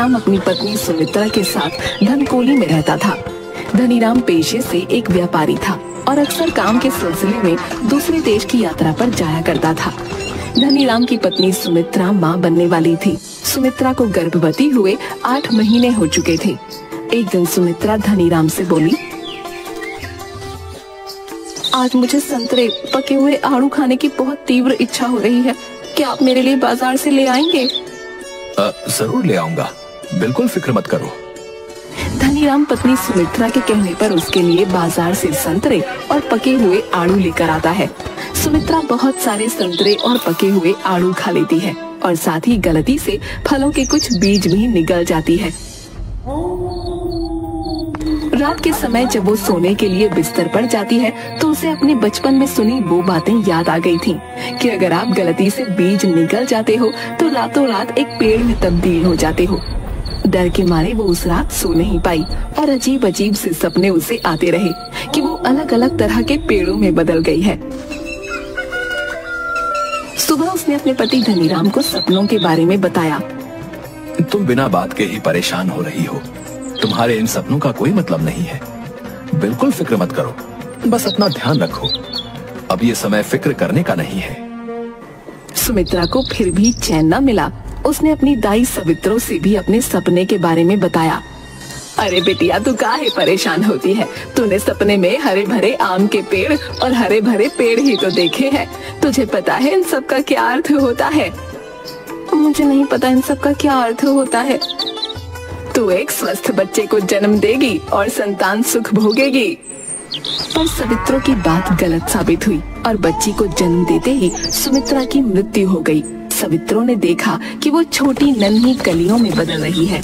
राम अपनी पत्नी सुमित्रा के साथ धनकोली में रहता था। धनीराम पेशे से एक व्यापारी था और अक्सर काम के सिलसिले में दूसरे देश की यात्रा पर जाया करता था। धनीराम की पत्नी सुमित्रा मां बनने वाली थी। सुमित्रा को गर्भवती हुए 8 महीने हो चुके थे। एक दिन सुमित्रा धनीराम से बोली, आज मुझे संतरे, पके हुए आड़ू खाने की बहुत तीव्र इच्छा हो रही है। क्या आप मेरे लिए बाजार से ले आएंगे? जरूर ले आऊंगा, बिल्कुल फिक्र मत करो। धनीराम पत्नी सुमित्रा के कहने पर उसके लिए बाजार से संतरे और पके हुए आड़ू लेकर आता है। सुमित्रा बहुत सारे संतरे और पके हुए आड़ू खा लेती है और साथ ही गलती से फलों के कुछ बीज भी निगल जाती है। रात के समय जब वो सोने के लिए बिस्तर पर जाती है तो उसे अपने बचपन में सुनी वो बातें याद आ गई थीं कि अगर आप गलती से बीज निगल जाते हो तो रातों रात एक पेड़ में तब्दील हो जाते हो। डर के मारे वो उस रात सो नहीं पाई और अजीब अजीब से सपने उसे आते रहे कि वो अलग अलग तरह के पेड़ों में बदल गई है। सुबह उसने अपने पति धनीराम को सपनों के बारे में बताया। तुम बिना बात के ही परेशान हो रही हो। तुम्हारे इन सपनों का कोई मतलब नहीं है। बिल्कुल फिक्र मत करो, बस अपना ध्यान रखो। अब ये समय फिक्र करने का नहीं है। सुमित्रा को फिर भी चैन न मिला। उसने अपनी दाई सवित्रो से भी अपने सपने के बारे में बताया। अरे बेटिया, तू काहे परेशान होती है? तूने सपने में हरे भरे आम के पेड़ और हरे भरे पेड़ ही तो देखे हैं। तुझे पता है इन सब का क्या अर्थ होता है? मुझे नहीं पता इन सब का क्या अर्थ होता है। तू एक स्वस्थ बच्चे को जन्म देगी और संतान सुख भोगेगी। पर सवित्रो की बात गलत साबित हुई और बच्ची को जन्म देते ही सुमित्रा की मृत्यु हो गई। सवित्रो ने देखा कि वो छोटी नन्ही कलियों में बदल रही है।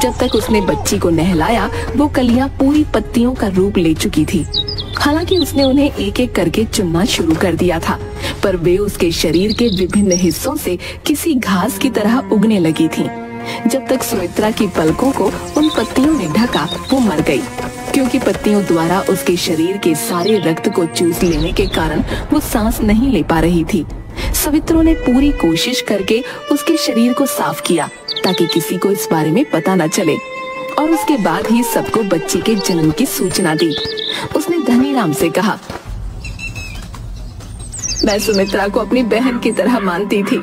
जब तक उसने बच्ची को नहलाया वो कलियां पूरी पत्तियों का रूप ले चुकी थी। हालांकि उसने उन्हें एक एक करके चुनना शुरू कर दिया था, पर वे उसके शरीर के विभिन्न हिस्सों से किसी घास की तरह उगने लगी थीं। जब तक सुमित्रा की पलकों को उन पत्तियों ने ढका वो मर गई, क्योंकि पत्तियों द्वारा उसके शरीर के सारे रक्त को चूस लेने के कारण वो सांस नहीं ले पा रही थी। सवित्रो ने पूरी कोशिश करके उसके शरीर को साफ किया ताकि किसी को इस बारे में पता न चले और उसके बाद ही सबको बच्ची के जन्म की सूचना दी। उसने धनीराम से कहा, मैं सुमित्रा को अपनी बहन की तरह मानती थी।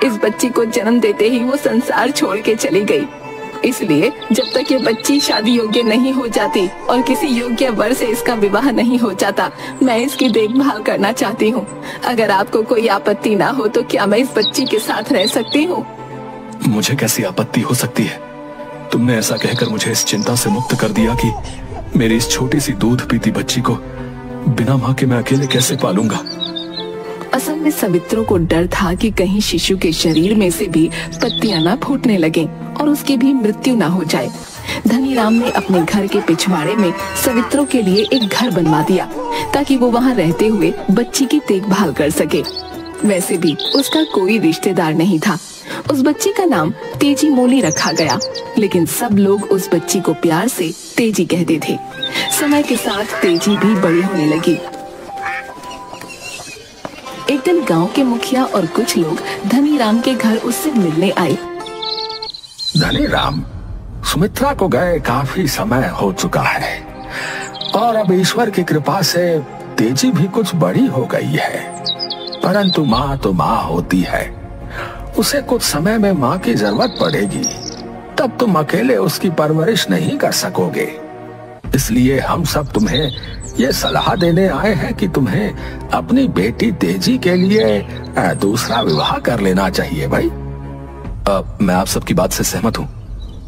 इस बच्ची को जन्म देते ही वो संसार छोड़ के चली गई। इसलिए जब तक ये बच्ची शादी योग्य नहीं हो जाती और किसी योग्य वर से इसका विवाह नहीं हो जाता, मैं इसकी देखभाल करना चाहती हूँ। अगर आपको कोई आपत्ति ना हो तो क्या मैं इस बच्ची के साथ रह सकती हूँ? मुझे कैसी आपत्ति हो सकती है? तुमने ऐसा कहकर मुझे इस चिंता से मुक्त कर दिया कि मेरी इस छोटी सी दूध पीती बच्ची को बिना माँ के मैं अकेले कैसे पालूंगा। असल में सवित्रो को डर था कि कहीं शिशु के शरीर में से भी पत्तियां ना फूटने लगें और उसकी भी मृत्यु ना हो जाए। धनीराम ने अपने घर के पिछवाड़े में सवित्रो के लिए एक घर बनवा दिया ताकि वो वहाँ रहते हुए बच्ची की देखभाल कर सके। वैसे भी उसका कोई रिश्तेदार नहीं था। उस बच्ची का नाम तेजी मोली रखा गया, लेकिन सब लोग उस बच्ची को प्यार से तेजी कहते थे। समय के साथ तेजी भी बड़ी होने लगी। एक दिन गांव के मुखिया और कुछ लोग धनीराम के घर उससे मिलने आए। धनीराम, सुमित्रा को गए काफी समय हो चुका है और अब ईश्वर की कृपा से तेजी भी कुछ बड़ी हो गई है, परंतु माँ तो माँ होती है। उसे कुछ समय में माँ की जरूरत पड़ेगी, तब तुम अकेले उसकी परवरिश नहीं कर सकोगे। इसलिए हम सब तुम्हें ये सलाह देने आए हैं कि तुम्हें अपनी बेटी तेजी के लिए दूसरा विवाह कर लेना चाहिए भाई। मैं आप सबकी बात से सहमत हूँ,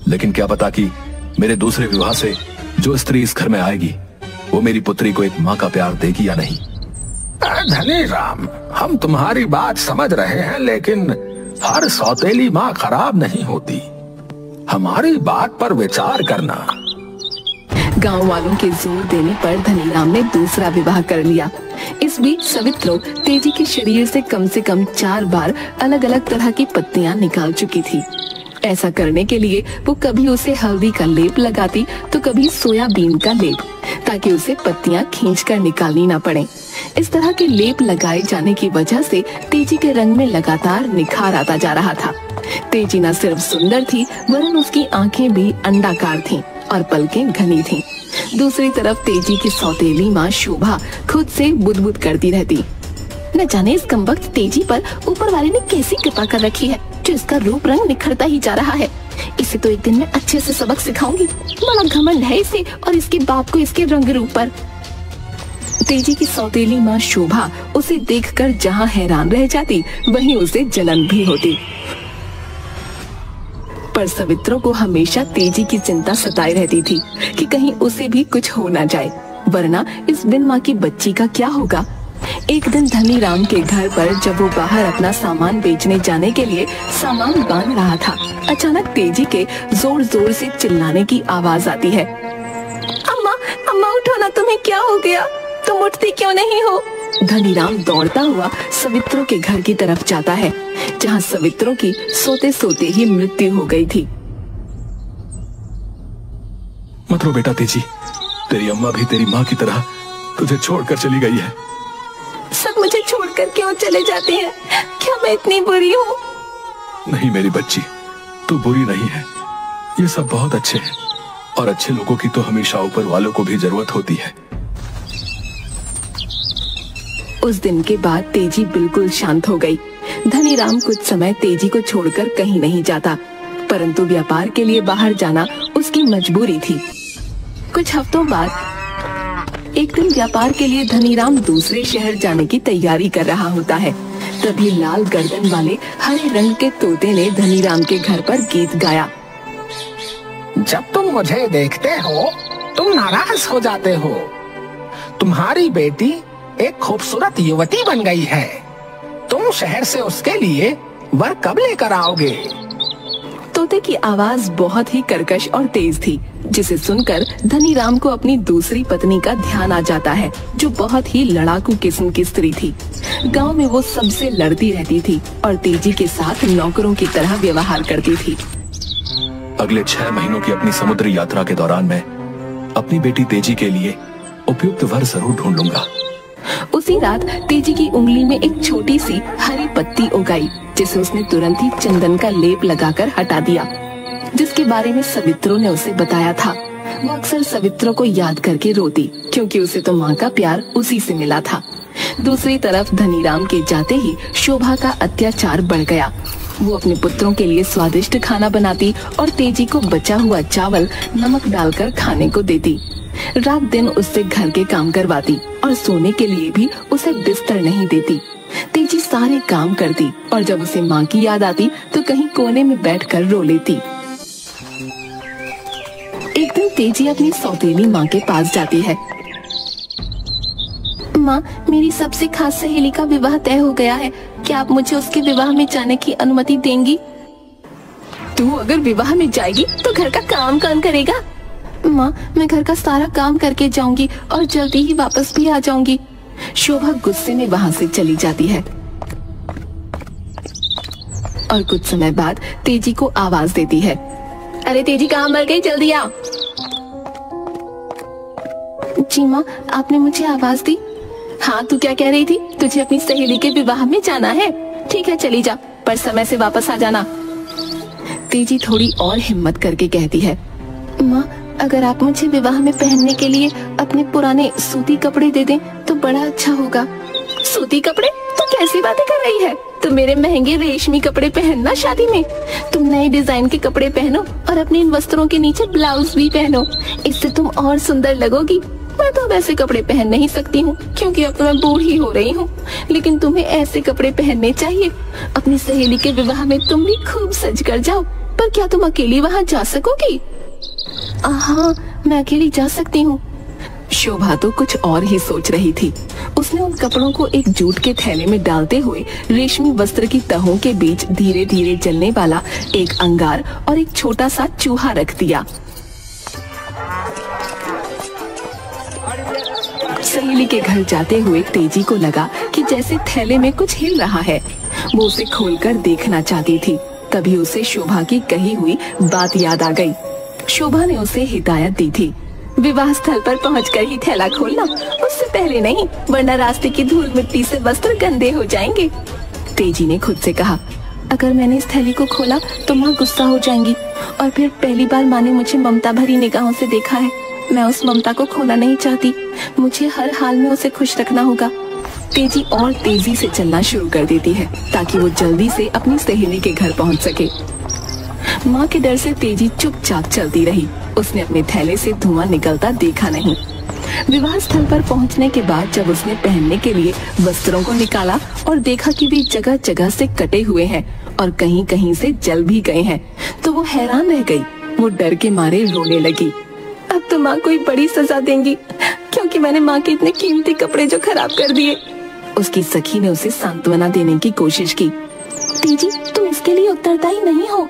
लेकिन क्या पता कि मेरे दूसरे विवाह से जो स्त्री इस घर में आएगी वो मेरी पुत्री को एक माँ का प्यार देगी या नहीं। धनीराम, हम तुम्हारी बात समझ रहे हैं, लेकिन हर सौतेली माँ खराब नहीं होती। हमारी बात पर विचार करना। गांव वालों के जोर देने पर धनीराम ने दूसरा विवाह कर लिया। इस बीच सवित्रो तेजी के शरीर से कम 4 बार अलग अलग तरह की पत्तियां निकाल चुकी थी। ऐसा करने के लिए वो कभी उसे हल्दी का लेप लगाती तो कभी सोयाबीन का लेप, ताकि उसे पत्तियां खींचकर निकालनी ना पड़े। इस तरह के लेप लगाए जाने की वजह से तेजी के रंग में लगातार निखार आता जा रहा था। तेजी न सिर्फ सुंदर थी वरन उसकी आंखें भी अंडाकार थीं और पलकें घनी थीं। दूसरी तरफ तेजी की सौतेली माँ शोभा खुद से बुदबुद करती रहती। न जाने इस कमबख्त तेजी पर ऊपर वाले ने कैसी कृपा कर रखी है जो इसका रूप रंग निखरता ही जा रहा है। इसे तो एक दिन में अच्छे से सबक सिखाऊंगी। बड़ा घमंड है इसे और इसके बाप को इसके रंग रूप पर। तेजी की सौतेली माँ शोभा उसे देखकर जहाँ हैरान रह जाती वहीं उसे जलन भी होती। पर सवित्रों को हमेशा तेजी की चिंता सताई रहती थी कि कहीं उसे भी कुछ हो ना जाए, वरना इस बिन माँ की बच्ची का क्या होगा। एक दिन धनी राम के घर पर जब वो बाहर अपना सामान बेचने जाने के लिए सामान बांध रहा था, अचानक तेजी के जोर जोर से चिल्लाने की आवाज आती है। अम्मा, अम्मा उठो ना, तुम्हें क्या हो गया? तुम उठती क्यों नहीं हो? धनी राम दौड़ता हुआ सवित्रों के घर की तरफ जाता है, जहाँ सवित्रों की सोते सोते ही मृत्यु हो गई थी। मत रो बेटा तेजी, तेरी अम्मा भी तेरी माँ की तरह तुझे छोड़कर चली गई है। सब मुझे छोड़कर क्यों चले जाते हैं? क्या मैं इतनी बुरी हूँ? नहीं मेरी बच्ची, तू बुरी नहीं है। ये सब बहुत अच्छे हैं और अच्छे लोगों की तो हमेशा ऊपर वालों को भी जरूरत होती है। उस दिन के बाद तेजी बिल्कुल शांत हो गई। धनी राम कुछ समय तेजी को छोड़कर कहीं नहीं जाता, परंतु व्यापार के लिए बाहर जाना उसकी मजबूरी थी। कुछ हफ्तों बाद एक दिन व्यापार के लिए धनीराम दूसरे शहर जाने की तैयारी कर रहा होता है। तभी लाल गर्दन वाले हरे रंग के तोते ने धनीराम के घर पर गीत गाया। जब तुम मुझे देखते हो तुम नाराज हो जाते हो। तुम्हारी बेटी एक खूबसूरत युवती बन गई है। तुम शहर से उसके लिए वर कब लेकर आओगे? तोते की आवाज बहुत ही कर्कश और तेज थी, जिसे सुनकर धनीराम को अपनी दूसरी पत्नी का ध्यान आ जाता है, जो बहुत ही लड़ाकू किस्म की स्त्री थी। गांव में वो सबसे लड़ती रहती थी और तेजी के साथ नौकरों की तरह व्यवहार करती थी। अगले 6 महीनों की अपनी समुद्री यात्रा के दौरान मैं अपनी बेटी तेजी के लिए उपयुक्त वर जरूर ढूंढ लूंगा। उसी रात तेजी की उंगली में एक छोटी सी हरी पत्ती उगाई, जिसे उसने तुरंत ही चंदन का लेप लगाकर हटा दिया, जिसके बारे में सवित्रों ने उसे बताया था। वो अक्सर सवित्रों को याद करके रोती, क्योंकि उसे तो माँ का प्यार उसी से मिला था। दूसरी तरफ धनीराम के जाते ही शोभा का अत्याचार बढ़ गया। वो अपने पुत्रों के लिए स्वादिष्ट खाना बनाती और तेजी को बचा हुआ चावल नमक डालकर खाने को देती। रात दिन उससे घर के काम करवाती और सोने के लिए भी उसे बिस्तर नहीं देती। तेजी सारे काम करती और जब उसे माँ की याद आती तो कहीं कोने में बैठकर रो लेती। एक दिन तेजी अपनी सौतेली माँ के पास जाती है। माँ, मेरी सबसे खास सहेली का विवाह तय हो गया है। क्या आप मुझे उसके विवाह में जाने की अनुमति देंगी? तू अगर विवाह में जाएगी तो घर का काम कौन करेगा? माँ, मैं घर का सारा काम करके जाऊंगी और जल्दी ही वापस भी आ जाऊंगी। शोभा गुस्से में वहाँ से चली जाती है और कुछ समय बाद तेजी को आवाज देती है। अरे तेजी, कहाँ मर गई? जल्दी आ। जी माँ, आपने मुझे आवाज दी। हाँ, तू क्या कह रही थी? तुझे अपनी सहेली के विवाह में जाना है? ठीक है, चली जा, पर समय से वापस आ जाना। तेजी थोड़ी और हिम्मत करके कहती है। माँ, अगर आप मुझे विवाह में पहनने के लिए अपने पुराने सूती कपड़े दे दें तो बड़ा अच्छा होगा। सूती कपड़े? तो कैसी बातें कर रही है? तुम मेरे महंगे रेशमी कपड़े पहनना शादी में। तुम नए डिजाइन के कपड़े पहनो और अपने इन वस्त्रों के नीचे ब्लाउज भी पहनो, इससे तुम और सुंदर लगोगी। मैं तो वैसे कपड़े पहन नहीं सकती हूँ क्योंकि अब तो मैं बूढ़ी हो रही हूँ, लेकिन तुम्हें ऐसे कपड़े पहनने चाहिए। अपनी सहेली के विवाह में तुम भी खूब सज कर जाओ। पर क्या तुम अकेली वहाँ जा सकोगी? हाँ, मैं अकेली जा सकती हूँ। शोभा तो कुछ और ही सोच रही थी। उसने उन कपड़ों को एक जूट के थैले में डालते हुए रेशमी वस्त्र की तहों के बीच धीरे धीरे जलने वाला एक अंगार और एक छोटा सा चूहा रख दिया। सहेली के घर जाते हुए तेजी को लगा कि जैसे थैले में कुछ हिल रहा है। वो उसे खोलकर देखना चाहती थी, तभी उसे शोभा की कही हुई बात याद आ गई। शोभा ने उसे हिदायत दी थी, विवाह स्थल पर पहुंचकर ही थैला खोलना, उससे पहले नहीं, वरना रास्ते की धूल मिट्टी से वस्त्र गंदे हो जाएंगे। तेजी ने खुद से कहा, अगर मैंने इस थैली को खोला तो माँ गुस्सा हो जाएंगी, और फिर पहली बार माँ ने मुझे ममता भरी निगाहों से देखा है। मैं उस ममता को खोना नहीं चाहती, मुझे हर हाल में उसे खुश रखना होगा। तेजी और तेजी से चलना शुरू कर देती है ताकि वो जल्दी से अपनी सहेली के घर पहुंच सके। माँ के डर से तेजी चुपचाप चलती रही। उसने अपने थैले से धुआं निकलता देखा नहीं। विवाह स्थल पर पहुंचने के बाद जब उसने पहनने के लिए वस्त्रों को निकाला और देखा कि वे जगह जगह से कटे हुए हैं और कहीं कहीं से जल भी गए हैं, तो वो हैरान रह गई। वो डर के मारे रोने लगी। अब तो माँ कोई बड़ी सजा देंगी, क्योंकि मैंने माँ के इतने कीमती कपड़े जो खराब कर दिए। उसकी सखी ने उसे सांत्वना देने की कोशिश की। तेजी, तुम इसके लिए उत्तरदायी नहीं हो।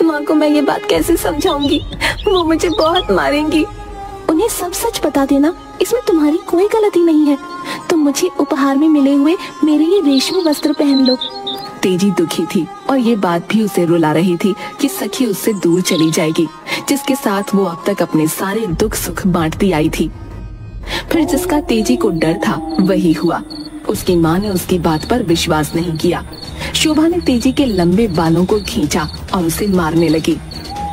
माँ को मैं ये बात कैसे समझाऊंगी? वो मुझे बहुत मारेंगी। उन्हें सब सच बता देना, इसमें तुम्हारी कोई गलती नहीं है। तुम मुझे उपहार में मिले हुए मेरे ये रेशमी वस्त्र पहन लो। तेजी दुखी थी और ये बात भी उसे रुला रही थी कि सखी उससे दूर चली जाएगी, जिसके साथ वो अब तक अपने सारे दुख सुख बांटती आई थी। फिर जिसका तेजी को डर था वही हुआ। उसकी माँ ने उसकी बात पर विश्वास नहीं किया। शोभा ने तेजी के लंबे बालों को खींचा और उसे मारने लगी।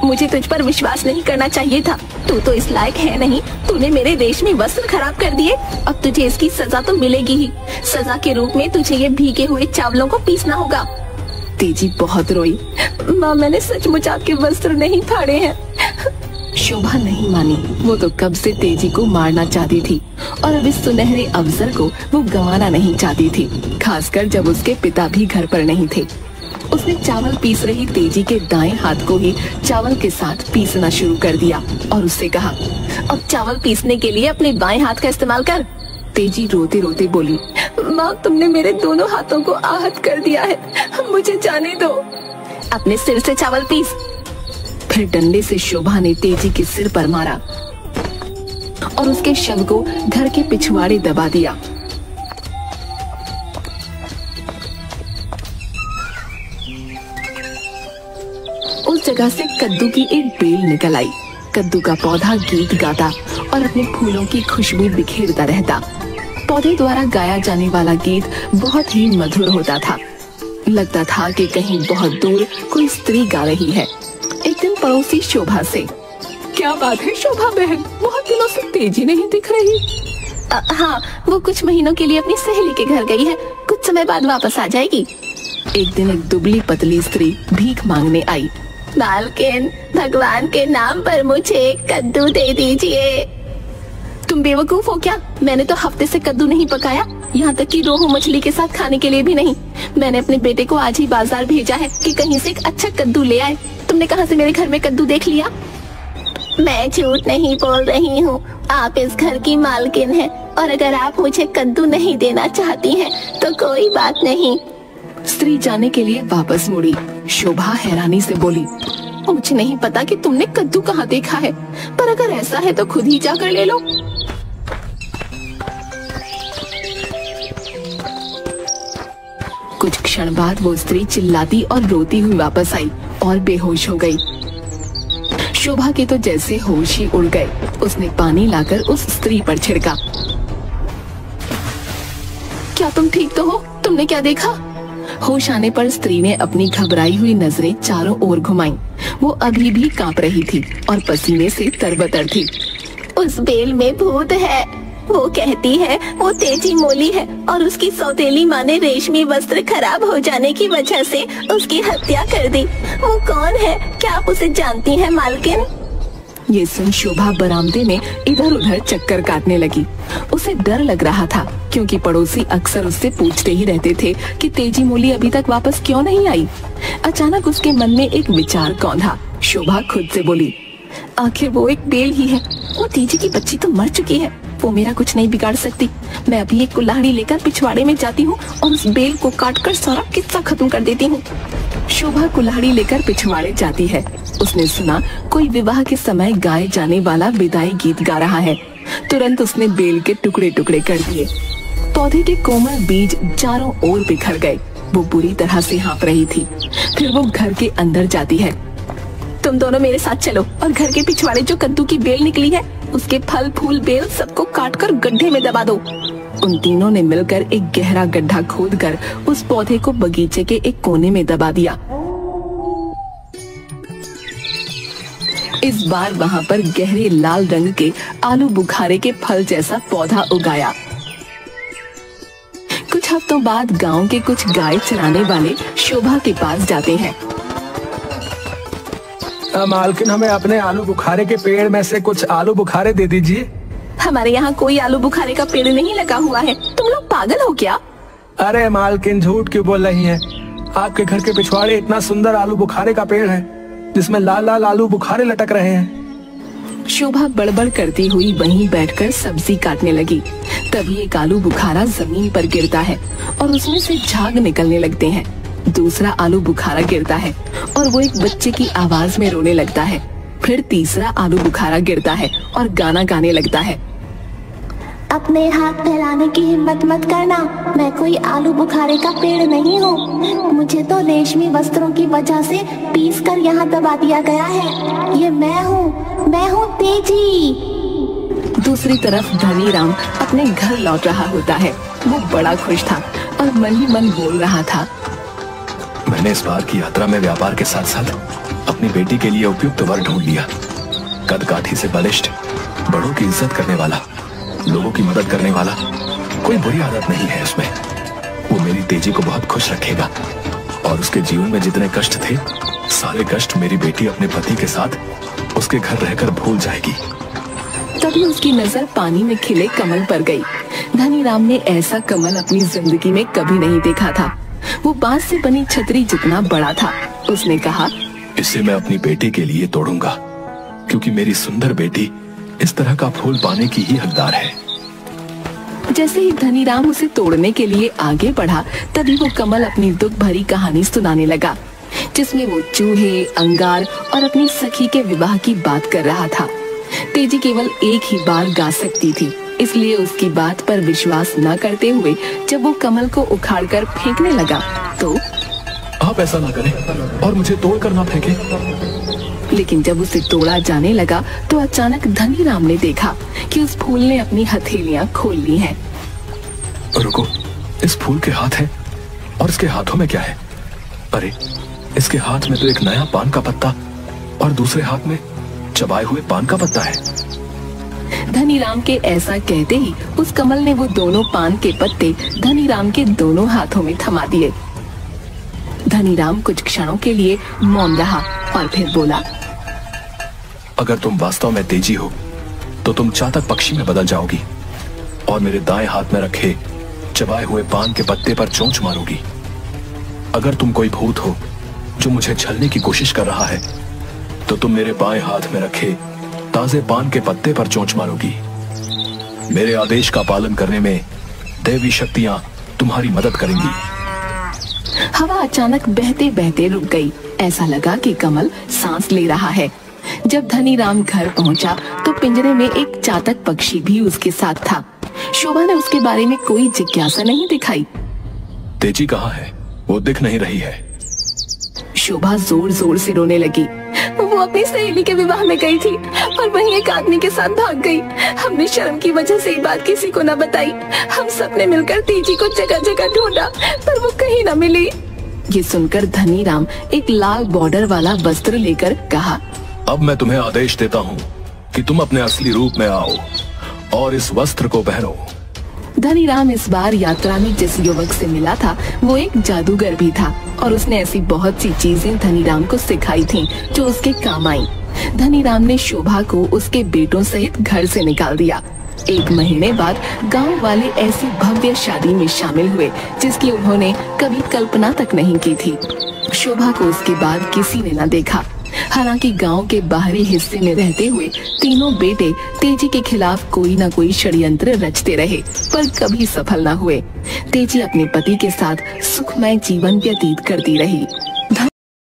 मुझे तुझ पर विश्वास नहीं करना चाहिए था, तू तो इस लायक है नहीं। तूने मेरे रेशमी वस्त्र खराब कर दिए, अब तुझे इसकी सजा तो मिलेगी ही। सजा के रूप में तुझे ये भीगे हुए चावलों को पीसना होगा। तेजी बहुत रोई। माँ, मैंने सचमुच आपके वस्त्र नहीं फाड़े हैं। शोभा नहीं मानी। वो तो कब से तेजी को मारना चाहती थी और अब इस सुनहरे अवसर को वो गंवाना नहीं चाहती थी, खासकर जब उसके पिता भी घर पर नहीं थे। उसने चावल पीस रही तेजी के दाएं हाथ को ही चावल के साथ पीसना शुरू कर दिया और उससे कहा, अब चावल पीसने के लिए अपने बाएं हाथ का इस्तेमाल कर। तेजी रोते रोते बोली, माँ, तुमने मेरे दोनों हाथों को आहत कर दिया है, मुझे जाने दो। अपने सिर से चावल पीस। फिर डंडे से शोभा ने तेजी के सिर पर मारा और उसके शव को घर के पिछवाड़े दबा दिया। उस जगह से कद्दू की एक बेल निकल आई। कद्दू का पौधा गीत गाता और अपने फूलों की खुशबू बिखेरता रहता। पौधे द्वारा गाया जाने वाला गीत बहुत ही मधुर होता था। लगता था कि कहीं बहुत दूर कोई स्त्री गा रही है। एक दिन पड़ोसी शोभा से, क्या बात है शोभा बहन, बहुत दिनों से तेजी नहीं दिख रही। हाँ, वो कुछ महीनों के लिए अपनी सहेली के घर गई है, कुछ समय बाद वापस आ जाएगी। एक दिन एक दुबली पतली स्त्री भीख मांगने आई। मालकिन, भगवान के नाम पर मुझे एक कद्दू दे दीजिए। तुम बेवकूफ हो क्या? मैंने तो हफ्ते से कद्दू नहीं पकाया, यहाँ तक कि रोहू मछली के साथ खाने के लिए भी नहीं। मैंने अपने बेटे को आज ही बाजार भेजा है कि कहीं से एक अच्छा कद्दू ले आए। तुमने कहाँ से मेरे घर में कद्दू देख लिया? मैं झूठ नहीं बोल रही हूँ, आप इस घर की मालकिन हैं, और अगर आप मुझे कद्दू नहीं देना चाहती हैं तो कोई बात नहीं। स्त्री जाने के लिए वापस मुड़ी। शोभा हैरानी से बोली, मुझे नहीं पता कि तुमने कद्दू कहाँ देखा है, पर अगर ऐसा है तो खुद ही जाकर ले लो। कुछ क्षण बाद वो स्त्री चिल्लाती और रोती हुई वापस आई और बेहोश हो गई। शोभा के तो जैसे होश ही उड़ गए। उसने पानी लाकर उस स्त्री पर छिड़का। क्या तुम ठीक तो हो? तुमने क्या देखा? होश आने पर स्त्री ने अपनी घबराई हुई नजरें चारों ओर घुमाईं। वो अभी भी कांप रही थी और पसीने से तरबतर थी। उस बेल में भूत है। वो कहती है वो तेजी मोली है और उसकी सौतेली माँ ने रेशमी वस्त्र खराब हो जाने की वजह से उसकी हत्या कर दी। वो कौन है? क्या आप उसे जानती हैं मालकिन? ये सुन शोभा बरामदे में इधर उधर चक्कर काटने लगी। उसे डर लग रहा था क्योंकि पड़ोसी अक्सर उससे पूछते ही रहते थे कि तेजी मोली अभी तक वापस क्यों नहीं आई। अचानक उसके मन में एक विचार कौंधा। शोभा खुद से बोली, आखिर वो एक बेल ही है। वो तेजी की बच्ची तो मर चुकी है, वो मेरा कुछ नहीं बिगाड़ सकती। मैं अभी एक कुल्हाड़ी लेकर पिछवाड़े में जाती हूँ और उस बेल को काटकर सारा किस्सा खत्म कर देती हूँ। शोभा कुल्हाड़ी लेकर पिछवाड़े जाती है। उसने सुना कोई विवाह के समय गाए जाने वाला विदाई गीत गा रहा है। तुरंत उसने बेल के टुकड़े टुकड़े कर दिए। पौधे के कोमल बीज चारों ओर बिखर गए वो बुरी तरह से हाँफ रही थी। फिर वो घर के अंदर जाती है। तुम दोनों मेरे साथ चलो और घर के पिछवाड़े जो कद्दू की बेल निकली है उसके फल फूल बेल सबको काटकर गड्ढे में दबा दो। उन तीनों ने मिलकर एक गहरा गड्ढा खोदकर उस पौधे को बगीचे के एक कोने में दबा दिया। इस बार वहाँ पर गहरे लाल रंग के आलू बुखारे के फल जैसा पौधा उगाया। कुछ हफ्तों बाद गांव के कुछ गाय चराने वाले शोभा के पास जाते हैं। मालकिन, हमें अपने आलू बुखारे के पेड़ में से कुछ आलू बुखारे दे दीजिए। हमारे यहाँ कोई आलू बुखारे का पेड़ नहीं लगा हुआ है, तुम लोग पागल हो क्या? अरे मालकिन, झूठ क्यों बोल रही हैं? आपके घर के पिछवाड़े इतना सुंदर आलू बुखारे का पेड़ है जिसमें लाल लाल आलू बुखारे लटक रहे हैं। शोभा बड़बड़ करती हुई वहीं बैठकर सब्जी काटने लगी। तभी एक आलू बुखारा जमीन पर गिरता है और उसमें से झाग निकलने लगते हैं। दूसरा आलू बुखारा गिरता है और वो एक बच्चे की आवाज में रोने लगता है। फिर तीसरा आलू बुखारा गिरता है और गाना गाने लगता है। अपने हाथ फैलाने की हिम्मत मत करना, मैं कोई आलू बुखारे का पेड़ नहीं हूँ। मुझे तो रेशमी वस्त्रों की वजह से पीस कर यहाँ दबा दिया गया है। ये मैं हूँ तेजी। दूसरी तरफ धनी राम अपने घर लौट रहा होता है। वो बड़ा खुश था और मन ही मन बोल रहा था, मैंने इस बार की यात्रा में व्यापार के साथ साथ अपनी बेटी के लिए उपयुक्त वर ढूंढ लिया। कद काठी से बलिष्ठ, बड़ों की इज्जत करने वाला, लोगों की मदद करने वाला, कोई बुरी आदत नहीं है उसमें। वो मेरी तेजी को बहुत खुश रखेगा और उसके जीवन में जितने कष्ट थे सारे कष्ट मेरी बेटी अपने पति के साथ उसके घर रहकर भूल जाएगी। तभी उसकी नजर पानी में खिले कमल पर गई। धनी राम ने ऐसा कमल अपनी जिंदगी में कभी नहीं देखा था। वो बांस से बनी छतरी जितना बड़ा था। उसने कहा, इसे मैं अपनी बेटी के लिए तोड़ूंगा क्योंकि मेरी सुंदर बेटी इस तरह का फूल पाने की ही हकदार है। जैसे ही धनी राम उसे तोड़ने के लिए आगे बढ़ा तभी वो कमल अपनी दुख भरी कहानी सुनाने लगा, जिसमें वो चूहे, अंगार और अपनी सखी के विवाह की बात कर रहा था। तेजी केवल एक ही बार गा सकती थी, इसलिए उसकी बात पर विश्वास न करते हुए जब वो कमल को उखाड़कर फेंकने लगा तो आप ऐसा ना करें और मुझे तोड़कर ना फेंकें। लेकिन जब उसे तोड़ा जाने लगा तो अचानक धनी राम ने देखा कि उस फूल ने अपनी हथेलियां खोल ली हैं। रुको, इस फूल के हाथ हैं और इसके हाथों में क्या है? अरे, इसके हाथ में तो एक नया पान का पत्ता और दूसरे हाथ में चबाए हुए पान का पत्ता है। धनी राम के ऐसा कहते ही उस कमल ने वो दोनों पान के पत्ते धनी राम के दोनों हाथों में थमा दिए। धनी राम कुछ क्षणों के लिए मौन रहा और फिर बोला, अगर तुम वास्तव में तेजी हो तो तुम चातक पक्षी में बदल जाओगी और मेरे दाएं हाथ में रखे चबाए हुए पान के पत्ते पर चोंच मारोगी। अगर तुम कोई भूत हो जो मुझे छलने की कोशिश कर रहा है तो तुम मेरे बाएं हाथ में रखे ताजे पान के पत्ते पर चोंच मारोगी। मेरे आदेश का पालन करने में दैवी शक्तियां तुम्हारी मदद करेंगी। हवा अचानक बहते बहते रुक गई। ऐसा लगा कि कमल सांस ले रहा है। जब धनी राम घर पहुंचा तो पिंजरे में एक चातक पक्षी भी उसके साथ था। शोभा ने उसके बारे में कोई जिज्ञासा नहीं दिखाई। तेजी कहाँ है? वो दिख नहीं रही है। शोभा जोर जोर से रोने लगी। वो अपनी सहेली के विवाह में गई थी और वहीं एक आदमी के साथ भाग गई। हमने शर्म की वजह से ये बात किसी को न बताई। हम सब ने मिलकर तेजी को जगह जगह ढूंढा पर वो कहीं न मिली। ये सुनकर धनी राम एक लाल बॉर्डर वाला वस्त्र लेकर कहा, अब मैं तुम्हें आदेश देता हूँ कि तुम अपने असली रूप में आओ और इस वस्त्र को पहनो। धनी राम इस बार यात्रा में जिस युवक से मिला था वो एक जादूगर भी था और उसने ऐसी बहुत सी चीजें धनी राम को सिखाई थीं जो उसके काम आई। धनी राम ने शोभा को उसके बेटों सहित घर से निकाल दिया। 1 महीने बाद गांव वाले ऐसी भव्य शादी में शामिल हुए जिसकी उन्होंने कभी कल्पना तक नहीं की थी। शोभा को उसके बाद किसी ने न देखा। हालांकि गांव के बाहरी हिस्से में रहते हुए तीनों बेटे तेजी के खिलाफ कोई न कोई षड्यंत्र रचते रहे पर कभी सफल न हुए। तेजी अपने पति के साथ सुखमय जीवन व्यतीत करती रही।